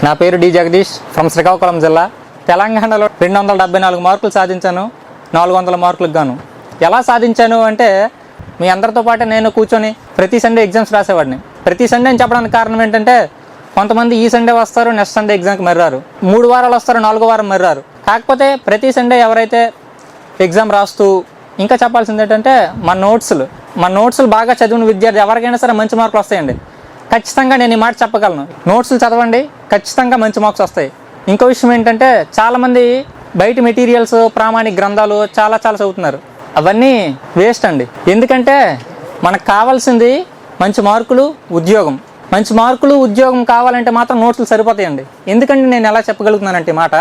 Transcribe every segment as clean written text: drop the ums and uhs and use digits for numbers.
నా పేరు D Jagadish from Srikakulam జిల్లా. తెలంగాణలో 274 మార్కులు సాధించాను. 400 మార్కులకు గాను. ఎలా సాధించాను అంటే మీ అందరితో పాటు నేను కూర్చొని ప్రతి సండే ఎగ్జామ్స్ రాసేవాడిని. ప్రతి సండే అని చెప్పడానికి కారణం ఏంటంటే కొంతమంది ఈ సండే వస్తారు, నెక్స్ట్ సండే ఎగ్జామ్కి మర్రారు, 3 వారాలు వస్తారు, 4వ వారం మర్రారు. కాకపోతే ప్రతి సండే ఎవరైతే ఎగ్జామ్ రాస్తూ ఇంకా చెప్పాల్సింది ఏంటంటే మన నోట్స్లు బాగా చదివిన విద్యార్థి ఎవరికైనా సరే మంచి మార్కులు వస్తాయండి. ఖచ్చితంగా నేను ఈ మాట చెప్పగలను. నోట్స్లు చదవండి, ఖచ్చితంగా మంచి మార్క్స్ వస్తాయి. ఇంకో విషయం ఏంటంటే చాలామంది బయట మెటీరియల్స్, ప్రామాణిక గ్రంథాలు చాలా చదువుతున్నారు. అవన్నీ వేస్ట్ అండి. ఎందుకంటే మనకు కావాల్సింది మంచి మార్కులు, ఉద్యోగం. మంచి మార్కులు, ఉద్యోగం కావాలంటే మాత్రం నోట్స్లు సరిపోతాయండి. ఎందుకంటే నేను ఎలా చెప్పగలుగుతున్నానంటే మాట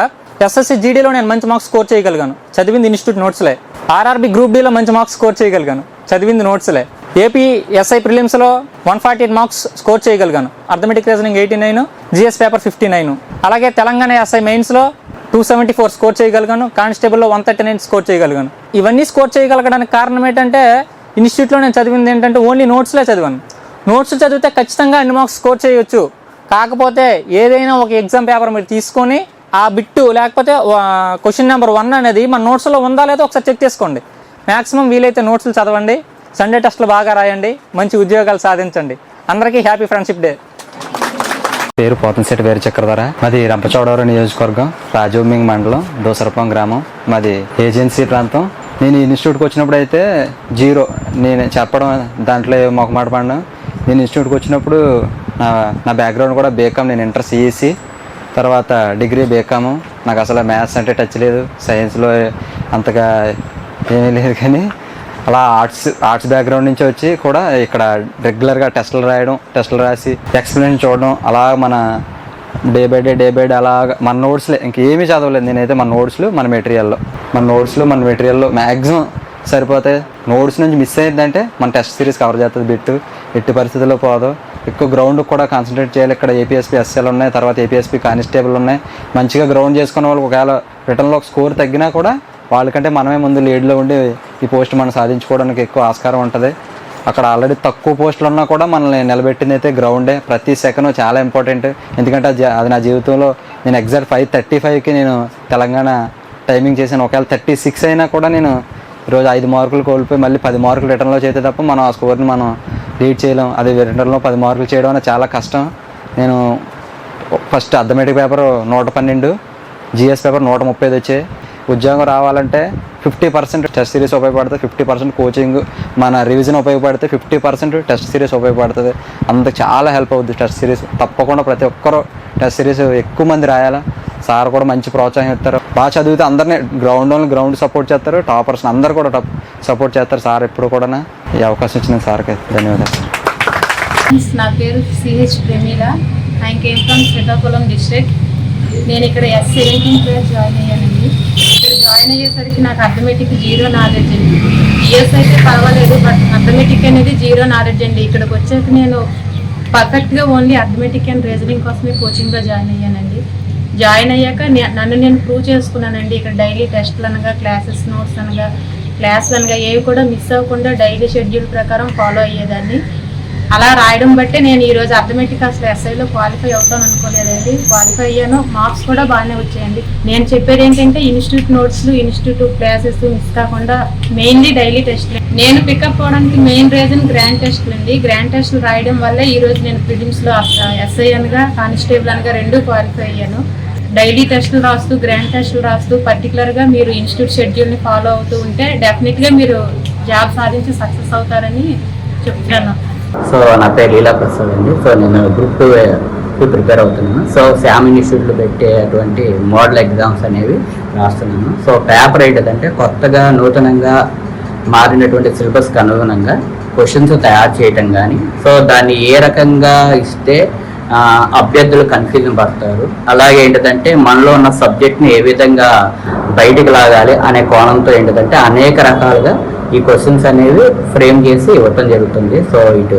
ఎస్ఎస్సి జీడీలో నేను మంచి మార్క్స్ స్కోర్ చేయగలిగాను, చదివింది ఇన్స్టిట్యూట్ నోట్స్లే. ఆర్ఆర్బి గ్రూప్ డీలో మంచి మార్క్స్ స్కోర్ చేయగలిగాను, చదివింది నోట్స్లే. ఏపీ ఎస్ఐ ప్రిలిమ్స్లో 148 మార్క్స్ స్కోర్ చేయగలిగాను, అర్థమెటిక్ రీజనింగ్ 89, జిఎస్ పేపర్ 59. అలాగే తెలంగాణ ఎస్ఐ మెయిన్స్లో 274 స్కోర్ చేయగలిగాను, కానిస్టేబుల్లో 139 స్కోర్ చేయగలిగాను. ఇవన్నీ స్కోర్ చేయగలగడానికి కారణం ఏంటంటే ఇన్స్టిట్యూట్లో నేను చదివింది ఏంటంటే ఓన్లీ నోట్స్లే చదివాను. నోట్స్ చదివితే ఖచ్చితంగా అన్ని మార్క్స్ స్కోర్ చేయొచ్చు. కాకపోతే ఏదైనా ఒక ఎగ్జామ్ పేపర్ మీరు తీసుకొని ఆ బిట్టు లేకపోతే క్వశ్చన్ నెంబర్ 1 అనేది మన నోట్స్లో ఉందా లేదో ఒకసారి చెక్ చేసుకోండి. మ్యాక్సిమం వీలైతే నోట్స్లు చదవండి, సండే టెస్టులు బాగా రాయండి, మంచి ఉద్యోగాలు సాధించండి. అందరికీ హ్యాపీ ఫ్రెండ్షిప్ డే. పేరు పోతంశెట్టి వీర చక్రధర. మాది రంపచోడవరం నియోజకవర్గం, రాజోమింగ్ మండలం, దోసరపం గ్రామం. మాది ఏజెన్సీ ప్రాంతం. నేను ఇన్స్టిట్యూట్కి వచ్చినప్పుడు అయితే 0 నేను చెప్పడం దాంట్లో మొక్కమాట పడినా. నేను ఇన్స్టిట్యూట్కి వచ్చినప్పుడు నా బ్యాక్గ్రౌండ్ కూడా బీకామ్. నేను ఇంటర్ సిఈసి, తర్వాత డిగ్రీ బీకాము. నాకు అసలు మ్యాథ్స్ అంటే టచ్ లేదు, సైన్స్లో అంతగా ఏమీ లేదు. కానీ అలా ఆర్ట్స్ బ్యాక్గ్రౌండ్ నుంచి వచ్చి కూడా ఇక్కడ రెగ్యులర్గా టెస్టులు రాసి ఎక్స్ప్లెయిన్ చూడడం, అలా మన డే బై డే అలా మన నోట్స్లే, ఇంకేమీ చదవలేదు నేనైతే. మన నోట్స్లు మన మెటీరియల్లో మ్యాక్సిమం సరిపోతాయి. నోట్స్ నుంచి మిస్ అయ్యిందంటే మన టెస్ట్ సిరీస్ కవర్ చేస్తుంది బిట్టు, ఎట్టి పరిస్థితుల్లో పోదు. ఎక్కువ గ్రౌండ్ కూడా కాన్సన్ట్రేట్ చేయాలి. ఇక్కడ ఏపీఎస్పీ ఎస్ఎల్ ఉన్నాయి, తర్వాత ఏపీఎస్పీ కానిస్టేబుల్ ఉన్నాయి. మంచిగా గ్రౌండ్ చేసుకున్న వాళ్ళకి ఒకవేళ రిటర్న్లో ఒక స్కోర్ తగ్గినా కూడా వాళ్ళకంటే మనమే ముందు లీడ్లో ఉండి ఈ పోస్ట్ మనం సాధించుకోవడానికి ఎక్కువ ఆస్కారం ఉంటుంది. అక్కడ ఆల్రెడీ తక్కువ పోస్టులు ఉన్నా కూడా మనల్ని నిలబెట్టింది అయితే గ్రౌండే. ప్రతి సెకండ్ చాలా ఇంపార్టెంట్. ఎందుకంటే అది నా జీవితంలో నేను ఎగ్జాక్ట్ 5:35కి నేను తెలంగాణ టైమింగ్ చేశాను. ఒకవేళ 36 అయినా కూడా నేను ఈరోజు 5 మార్కులు కోల్పోయి మళ్ళీ 10 మార్కులు రిటర్న్లో చేస్తే తప్ప మనం ఆ స్కోర్ని మనం లీడ్ చేయలేం. అది రిటర్న్లో 10 మార్కులు చేయడం అనేది చాలా కష్టం. నేను first arithmetic paper 112, GS paper 130 వచ్చాయి. ఉద్యోగం రావాలంటే 50% టెస్ట్ సిరీస్ ఉపయోగపడుతుంది, 50% కోచింగ్ మన రివిజన్ ఉపయోగపడితే 50% టెస్ట్ సిరీస్ ఉపయోగపడుతుంది. అందుకు చాలా హెల్ప్ అవుతుంది టెస్ట్ సిరీస్. తప్పకుండా ప్రతి ఒక్కరూ టెస్ట్ సిరీస్ ఎక్కువ మంది రాయాలా. సార్ కూడా మంచి ప్రోత్సాహం ఇస్తారు. బాగా చదివితే అందరినీ గ్రౌండ్ సపోర్ట్ చేస్తారు, టాపర్స్ అందరు కూడా సపోర్ట్ చేస్తారు సార్ ఎప్పుడు కూడా. ఈ అవకాశం ఇచ్చిన సార్కి ధన్యవాదాలు. నా పేరు CH Pramila. I came from Srikakulam district. నేను ఇక్కడ S17 జాయిన్ అయ్యానండి. ఇక్కడ జాయిన్ అయ్యేసరికి నాకు అర్థమెటిక్ 0 నాలెడ్జ్ అండి. జిఎస్ అయితే పర్వాలేదు, బట్ అర్థమెటిక్ అనేది 0 నాలెడ్జ్ అండి. ఇక్కడికి వచ్చాక నేను పర్ఫెక్ట్గా ఓన్లీ అర్థమెటిక్ అండ్ రీజనింగ్ కోసమే కోచింగ్లో జాయిన్ అయ్యానండి. జాయిన్ అయ్యాక నన్ను నేను ప్రూవ్ చేసుకున్నానండి. ఇక్కడ డైలీ టెస్ట్లు అనగా, క్లాసెస్ నోట్స్ అనగా, క్లాసులు అనగా ఏవి కూడా మిస్ అవ్వకుండా డైలీ షెడ్యూల్ ప్రకారం ఫాలో అయ్యేదాన్ని. అలా రాయడం బట్టే నేను ఈరోజు అర్థమెటిక్ అసలు ఎస్ఐలో క్వాలిఫై అవుతాను అనుకోలేదండి. క్వాలిఫై అయ్యాను, మార్క్స్ కూడా బాగానే వచ్చాయండి. నేను చెప్పేది ఏంటంటే ఇన్స్టిట్యూట్ నోట్స్లు, ఇన్స్టిట్యూట్ క్లాసెస్ మిస్ కాకుండా మెయిన్లీ డైలీ టెస్ట్లు. నేను పికప్ అవడానికి మెయిన్ రీజన్ గ్రాండ్ టెస్ట్లు అండి. గ్రాండ్ టెస్ట్లు రాయడం వల్లే ఈరోజు నేను ప్రిలిమ్స్లో ఎస్ఐ అనగా, కానిస్టేబుల్ అనగా 2 క్వాలిఫై అయ్యాను. డైలీ టెస్టులు రాస్తూ, గ్రాండ్ టెస్టులు రాస్తూ పర్టికులర్గా మీరు ఇన్స్టిట్యూట్ షెడ్యూల్ని ఫాలో అవుతూ ఉంటే డెఫినెట్గా మీరు జాబ్ సాధించి సక్సెస్ అవుతారని చెప్తున్నాను. సో నా పేరు లీలా ప్రసాద్ అండి. సో నేను గ్రూప్ 2 ప్రిపేర్ అవుతున్నాను. సో శామ్ ఇన్స్టిట్యూట్లో పెట్టేటువంటి మోడల్ ఎగ్జామ్స్ అనేవి రాస్తున్నాను. సో పేపర్ ఏంటంటే కొత్తగా నూతనంగా మారినటువంటి సిలబస్కి అనుగుణంగా క్వశ్చన్స్ తయారు చేయటం కానీ, సో దాన్ని ఏ రకంగా ఇస్తే అభ్యర్థులు కన్ఫ్యూజన్ పడతారు, అలాగే ఏంటంటే మనలో ఉన్న సబ్జెక్ట్ని ఏ విధంగా బయటికి లాగాలి అనే కోణంతో ఏంటంటే అనేక రకాలుగా ఈ క్వశ్చన్స్ అనేవి ఫ్రేమ్ చేసి ఇవ్వటం జరుగుతుంది. సో ఇటు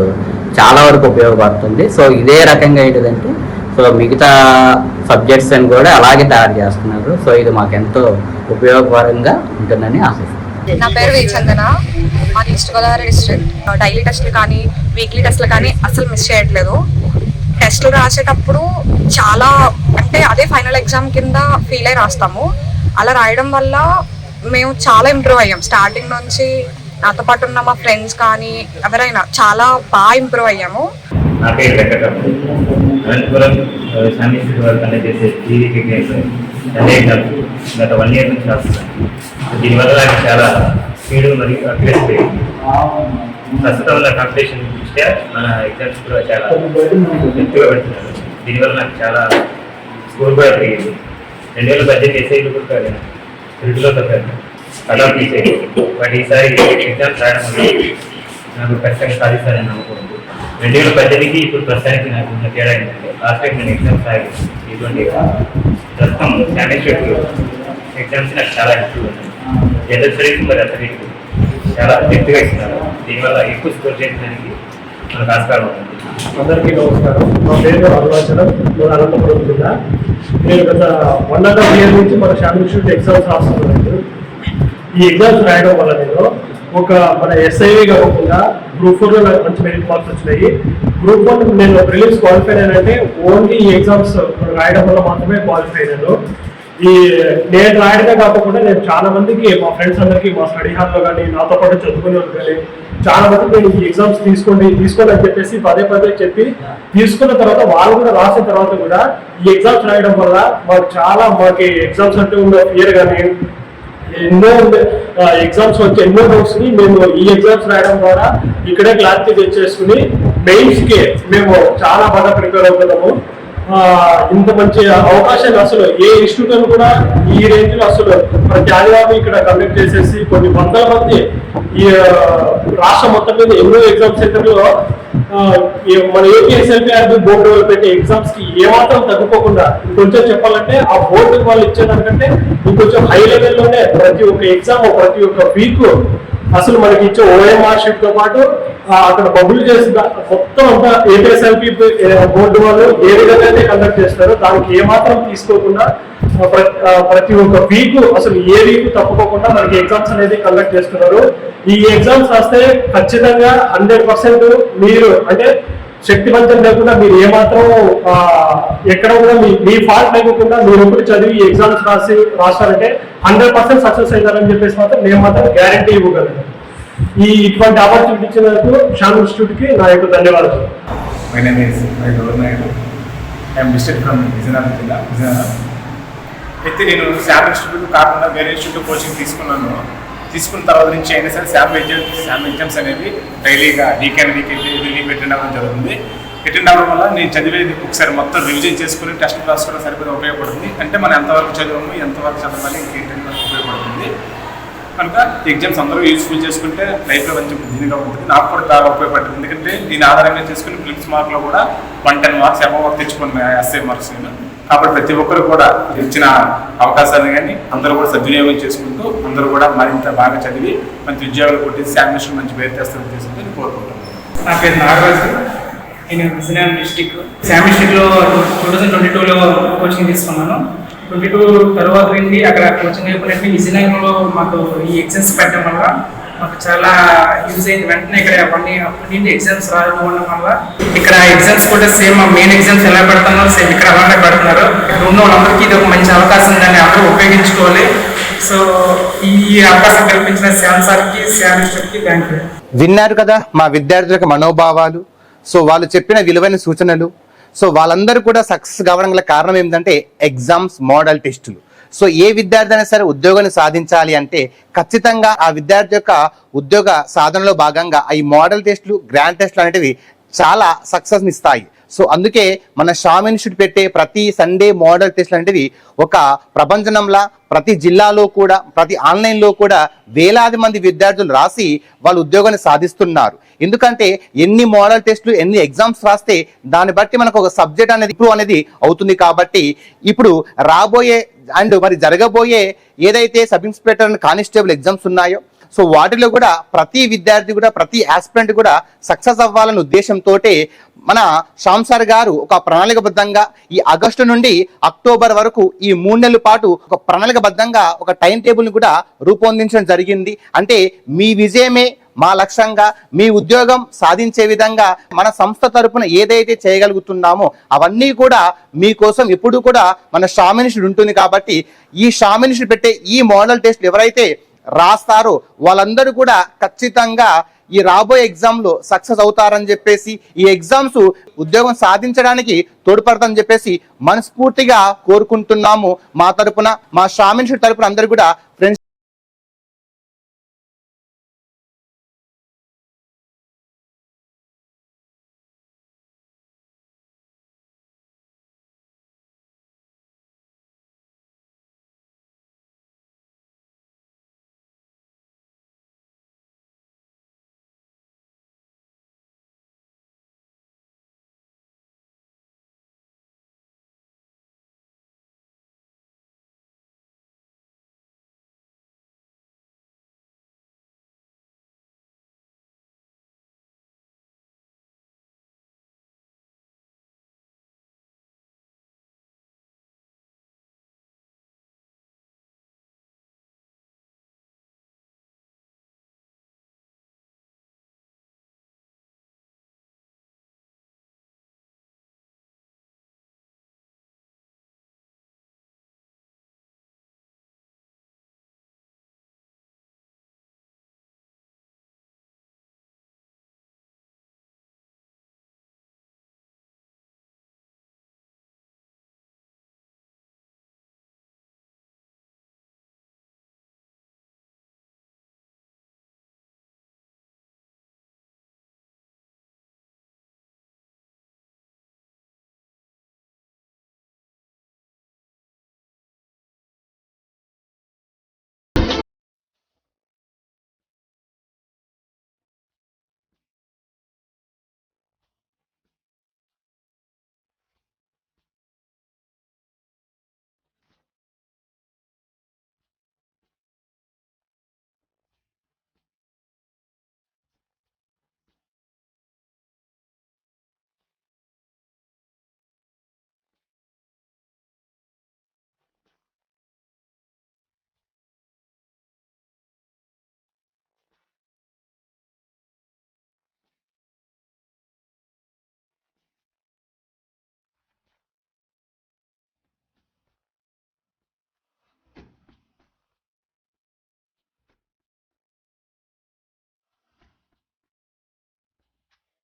చాలా వరకు ఉపయోగపడుతుంది. సో ఇదే రకంగా ఏంటంటే సో మిగతా సబ్జెక్ట్స్ అని కూడా అలాగే తయారు చేస్తున్నారు. సో ఇది మాకు ఎంతో ఉపయోగకరంగా ఉంటుందని ఆశిస్తున్నాను. నా పేరు వీచందన. మాది ఈస్ట్ గోదావరి డిస్ట్రిక్ట్. డైలీ టెస్ట్లు కానీ, వీక్లీ టెస్ట్లు కానీ అసలు మిస్ చేయట్లేదు. టెస్టులు రాసేటప్పుడు చాలా అంటే అదే ఫైనల్ ఎగ్జామ్ కింద ఫీల్ అయి రాస్తాము. అలా రాయడం వల్ల మేము చాలా ఇంప్రూవ్ అయ్యాం. స్టార్టింగ్ నుంచి నాతో పాటు ఉన్న మా ఫ్రెండ్స్ కానీ ఎవరైనా చాలా బాగా ఇంప్రూవ్ అయ్యాము. నా పేరు వెంకటరావు. అనంతపురం శాంతిశ్రీ వారు కండక్ట్ చేసే టీవీకి గత 1 year నుంచి రాస్తున్నాను. దీనివల్ల నాకు చాలా స్పీడ్ మరియు అక్యురేట్ పెరిగింది. ప్రస్తుతం ఉన్న కాంపిటీషన్ దృష్ట్యా మన ఎగ్జామ్స్ కూడా చాలా ఎక్కువగా పెడుతున్నారు. దీనివల్ల నాకు చాలా స్కోర్ కూడా పెరిగింది. 2018 ఎస్ఐలు కూడా కాదు, తెలుగులో తప్పాను అలా తీసేది. బట్ ఈసారి ఎగ్జామ్స్ రాయడం వల్ల నాకు ఖచ్చితంగా సాధిస్తానని నమ్ముకుంటుంది. 2018కి ఇప్పుడు ప్రస్తుతానికి నాకు ఉన్న తేడా ఏంటంటే లాస్ట్ టైం నేను ఎగ్జామ్స్ రాయలేదు. ఇటువంటి ప్రస్తుతం ఛాంపియన్షిప్ ఎగ్జామ్స్ నాకు చాలా ఎక్కువ ఉన్నాయి. జనరల్ స్టడీస్ మరి అథ్లెటిక్ చాలా ఎక్కువగా ఇస్తున్నారు. దీనివల్ల ఎక్కువ స్కోర్ చేయడానికి మనకు ఆస్కారం ఉంటుంది. అందరికీ నమస్కారం. మా పేరు అరుణాచలం, అనంతపురం జిల్లా. నేను గత 1.5 year నుంచి మన శాంతి ఇన్స్టిట్యూట్ ఎగ్జామ్స్ రాస్తున్నాను. ఈ ఎగ్జామ్స్ రాయడం వల్ల నేను మన ఎస్ఐవి కాకుండా గ్రూప్ 4లో నాకు మంచి మెరిట్ మార్క్స్ వచ్చినాయి. గ్రూప్ 1 నేను ప్రిలిమ్స్ క్వాలిఫై అయ్యానంటే ఓన్లీ ఈ ఎగ్జామ్స్ రాయడం వల్ల మాత్రమే క్వాలిఫై అయ్యాను. నేను రాయడమే కాకుండా నేను చాలా మందికి, మా ఫ్రెండ్స్ అందరికీ, మా స్టడీ హాల్లో కానీ నాతో పాటు చదువుకునే వాళ్ళు కానీ చాలా మందికి నేను ఈ ఎగ్జామ్స్ తీసుకోండి అని చెప్పేసి పదే చెప్పి తీసుకున్న తర్వాత వాళ్ళు కూడా రాసిన తర్వాత కూడా ఈ ఎగ్జామ్స్ రాయడం వల్ల మాకు ఎగ్జామ్స్ అంటే ఉన్న ఫియర్ కానీ ఎన్నో ఎగ్జామ్స్ వచ్చి ఎన్నో డౌట్స్ ని మేము ఈ ఎగ్జామ్స్ రాయడం ద్వారా ఇక్కడే క్లారిటీ తెచ్చేసుకుని మెయిన్స్ కి మేము చాలా బాగా ప్రిపేర్ అవుతున్నాము. ఇంత మంచి అవకాశాన్ని అసలు ఏ ఇన్స్టిట్యూట్ కూడా ఈ రేంజ్ లో అసలు ప్రతి ఆదివారం ఇక్కడ కండక్ట్ చేసేసి కొన్ని వందల మంది ఈ రాష్ట్రం మొత్తం మీద ఎన్నో ఎగ్జామ్ సెంటర్లో మన ఏపీఎస్ఎల్పీఆర్బీ బోర్డు పెట్టే ఎగ్జామ్స్ కి ఏమాత్రం తగ్గిపోకుండా కొంచెం చెప్పాలంటే ఆ బోర్డు వాళ్ళు ఇచ్చేదానికంటే ఇంకొంచెం హై లెవెల్లోనే ప్రతి ఒక్క ఎగ్జామ్ ప్రతి ఒక్క వీక్ అసలు మనకి ఇచ్చే ఓఎంఆర్ షీట్ తో పాటు అక్కడ బబుల్ చేసి మొత్తం అంతా ఏపీఎస్ఎల్పీ బోర్డు వాళ్ళు ఏ విధంగా అయితే కండక్ట్ చేస్తారో దానికి ఏమాత్రం తీసుకోకుండా ప్రతి ఒక్క వీక్ అసలు ఏ వీక్ తప్పుకోకుండా మనకి ఎగ్జామ్స్ అనేది కండక్ట్ చేస్తున్నారు. ఈ ఎగ్జామ్స్ రాస్తే ఖచ్చితంగా 100% మీరు అంటే శక్తివంతం లేకుండా మీరు ఏమాత్రం ఎక్కడ కూడా మీ ఫాల్ట్ లేకుండా మీరు ఒకటి చదివి ఈ ఎగ్జామ్స్ రాస్తారంటే 100% సక్సెస్ అవుతారని చెప్పేసి మాత్రం నేను మాత్రం గ్యారంటీ ఇవ్వగలను. ఇటువంటి ఆపర్చునిటీ ఇచ్చినందుకు శాంతి ఇన్స్టిట్యూట్ కి నా యొక్క ధన్యవాదాలు. My name is Gauram Naidu. I am district from Vizianam జిల్లా. అయితే నేను శాంతి ఇన్స్టిట్యూట్ కాకుండా వేరే ఇన్స్టిట్యూట్ కోచింగ్ తీసుకున్న తర్వాత నుంచి అయినా సరే శాంతి ఎగ్జామ్స్ అనేవి డైలీగా వీకెండ్ అటెండ్ అవ్వడం జరుగుతుంది. అటెండ్ అవ్వడం వల్ల నేను చదివేది ఒకసారి మొత్తం రివిజన్ చేసుకుని టెస్ట్ రాసుకోవడం సరిపోతే ఉపయోగపడుతుంది. అంటే మనం ఎంతవరకు చదివాము ఎంతవరకు చదవాలి ఇంకేంటి వరకు ఉపయోగపడుతుంది. కనుక ఎగ్జామ్స్ అందరూ యూజ్ఫుల్ చేసుకుంటే లైఫ్లో కొంచెం దీనిగా ఉంటుంది. నాకు కూడా బాగా ఉపయోగపడుతుంది. ఎందుకంటే దీని ఆధారంగా చేసుకుని ప్రిలిమ్స్ మార్క్లో కూడా 110 మార్క్స్ అబవ్ తెచ్చుకున్నాను ఎస్ఐ మార్క్స్ నేను. కాబట్టి ప్రతి ఒక్కరు కూడా ఇచ్చిన అవకాశాన్ని కానీ అందరూ కూడా సద్వినియోగం చేసుకుంటూ అందరూ కూడా మరింత బాగా చదివి మంచి ఉద్యోగాలు కొట్టేసి శాంతి మంచి పేరు తెస్తారని ఉద్దేశంతో నేను కోరుకుంటున్నాను. నా పేరు నాగరాజు. నేను విజయనగరం డిస్టిక్ శాంతి డిస్టిక్లో 2022లో కోచింగ్ తీసుకున్నాను. 22 తర్వాత వెళ్ళి అక్కడ కోచింగ్ అయిపోయినట్టు విజయనగరంలో మాకు ఈ ఎగ్జామ్స్ పెట్టడం వల్ల మాకు చాలా యూజ్ అయింది. వెంటనే ఇక్కడ అప్పటి నుండి ఎగ్జామ్స్ రాకపోవడం వల్ల ఇక్కడ ఎగ్జామ్స్ కూడా సేమ్ మెయిన్ ఎగ్జామ్స్ ఎలా పెడుతున్నారో సేమ్ ఇక్కడ అలానే పెడుతున్నారు. ఇక్కడ ఉన్న వాళ్ళందరికీ ఇది ఒక మంచి అవకాశం ఉందని అందరూ ఉపయోగించుకోవాలి. సో ఈ అవకాశం కల్పించిన శ్యామ్ సార్కి శ్యామ్ ఇన్స్టిట్యూట్కి థ్యాంక్ యూ. విన్నారు కదా మా విద్యార్థులకు మనోభావాలు. సో వాళ్ళు చెప్పిన విలువైన సూచనలు. సో వాళ్ళందరూ కూడా సక్సెస్ కావడం గల కారణం ఏంటంటే ఎగ్జామ్స్, మోడల్ టెస్టులు. సో ఏ విద్యార్థి అయినా సరే ఉద్యోగాన్ని సాధించాలి అంటే ఖచ్చితంగా ఆ విద్యార్థి యొక్క ఉద్యోగ సాధనలో భాగంగా ఈ మోడల్ టెస్టులు, గ్రాండ్ టెస్టులు అనేటివి చాలా సక్సెస్ని ఇస్తాయి. సో అందుకే మన శ్యామ్ ఇన్స్టిట్యూట్ పెట్టే ప్రతి సండే మోడల్ టెస్టులు అనేవి ఒక ప్రపంచంలా ప్రతి జిల్లాలో కూడా ప్రతి ఆన్లైన్లో కూడా వేలాది మంది విద్యార్థులు రాసి వాళ్ళు ఉద్యోగాన్ని సాధిస్తున్నారు. ఎందుకంటే ఎన్ని మోడల్ టెస్టులు ఎన్ని ఎగ్జామ్స్ రాస్తే దాన్ని బట్టి మనకు ఒక సబ్జెక్ట్ అనేది ఇంప్రూవ్ అనేది అవుతుంది. కాబట్టి ఇప్పుడు రాబోయే అండ్ మరి జరగబోయే ఏదైతే sub inspector and constable exams ఉన్నాయో సో వాటిలో కూడా ప్రతి విద్యార్థి కూడా ప్రతి ఆస్పిరెంట్ కూడా సక్సెస్ అవ్వాలనే ఉద్దేశంతో మన శ్యామ్ సార్ గారు ఒక ప్రణాళికబద్ధంగా ఈ ఆగస్టు నుండి అక్టోబర్ వరకు ఈ 3 నెలల పాటు ఒక ప్రణాళికబద్ధంగా ఒక టైం టేబుల్ని కూడా రూపొందించడం జరిగింది. అంటే మీ విజయమే మా లక్ష్యంగా మీ ఉద్యోగం సాధించే విధంగా మన సంస్థ తరపున ఏదైతే చేయగలుగుతున్నామో అవన్నీ కూడా మీకోసం ఎప్పుడు కూడా మన శ్రామ్ ఇన్స్టిట్యూట్ ఉంటుంది. కాబట్టి ఈ శ్రామ్ ఇన్స్టిట్యూట్ పెట్టే ఈ మోడల్ టెస్ట్ ఎవరైతే రాస్తారో వాళ్ళందరూ కూడా ఖచ్చితంగా ఈ రాబోయే ఎగ్జామ్ లో సక్సెస్ అవుతారని చెప్పేసి, ఈ ఎగ్జామ్స్ ఉద్యోగం సాధించడానికి తోడ్పడతారని చెప్పేసి మనస్ఫూర్తిగా కోరుకుంటున్నాము. మా తరపున, మా శ్రామ్ ఇన్స్టిట్యూట్ తరపున అందరూ కూడా ఫ్రెండ్స్